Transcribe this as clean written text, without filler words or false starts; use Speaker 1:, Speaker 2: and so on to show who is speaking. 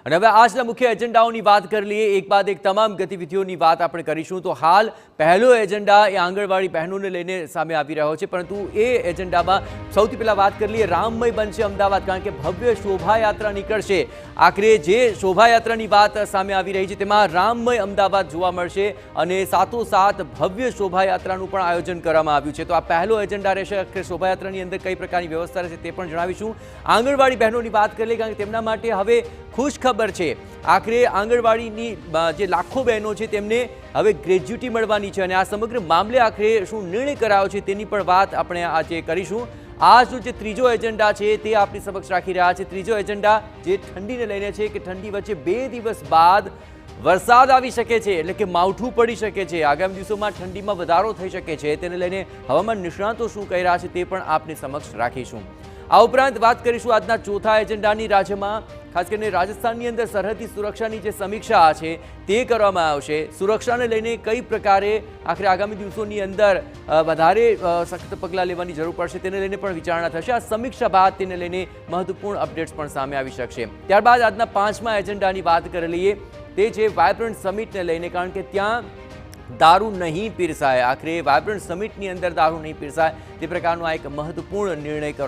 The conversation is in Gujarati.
Speaker 1: અને હવે આજના મુખ્ય એજન્ડાઓની વાત કરી લઈએ, એક બાદ એક તમામ ગતિવિધિઓની વાત આપણે કરીશું. તો હાલ પહેલો એજન્ડા એ આંગણવાડી બહેનોને લઈને સામે આવી રહ્યો છે, પરંતુ એ એજન્ડામાં સૌથી પહેલા વાત કરી લઈએ રામમય બનશે અમદાવાદ, કારણ કે ભવ્ય શોભાયાત્રા નીકળશે. આખરે જે શોભાયાત્રાની વાત સામે આવી રહી છે તેમાં રામમય અમદાવાદ જોવા મળશે અને સાથોસાથ ભવ્ય શોભાયાત્રાનું પણ આયોજન કરવામાં આવ્યું છે. તો આ પહેલો એજન્ડા રહેશે. શોભાયાત્રાની અંદર કઈ પ્રકારની વ્યવસ્થા રહેશે તે પણ જણાવીશું. આંગણવાડી બહેનોની વાત કરી લઈએ, કારણ કે તેમના માટે હવે ખુશ ખબર છે. આખરે આંગણવાડીની જે લાખો બહેનો છે તેમને હવે ગ્રેજ્યુટી મળવાની છે અને આ સમગ્ર મામલે આખરે શું નિર્ણય કરાયો છે તેની પણ વાત આપણે આજે કરીશું. આજનો જે ત્રીજો એજન્ડા છે તે આપણી સમક્ષ રાખી રહ્યા છે. ત્રીજો એજન્ડા જે ઠંડીને લઈને છે કે ઠંડી વચ્ચે 2 દિવસ બાદ વરસાદ આવી શકે છે, એટલે કે માવઠું પડી શકે છે. આગામી દિવસોમાં ઠંડીમાં વધારો થઈ શકે છે. તેને લઈને હવામાન નિષ્ણાતો શું કહી રહ્યા છે તે પણ આપની સમક્ષ રાખીશું. આ ઉપરાંત વાત કરીશું આજના ચોથા એજન્ડાની. રાજ્યમાં ખાસ કરીને રાજસ્થાનની અંદર સરહદી સુરક્ષાની જે સમીક્ષા છે તે કરવામાં આવશે. સુરક્ષાને લઈને કઈ પ્રકારે આખરે આગામી દિવસોની અંદર વધારે સખત પગલાં લેવાની જરૂર પડશે તેને લઈને પણ વિચારણા થશે. આ સમીક્ષા બાદ તેને લઈને મહત્વપૂર્ણ અપડેટ્સ પણ સામે આવી શકશે. ત્યારબાદ આજના 5મા એજન્ડાની વાત કરી લઈએ, તે છે વાયબ્રન્ટ સમિટને લઈને, કારણ કે ત્યાં દારૂ નહીં પીરસાય. આખરે વાયબ્રન્ટ સમિટની અંદર દારૂ નહીં પીરસાય તે પ્રકારનો આ એક મહત્વપૂર્ણ નિર્ણય કરવામાં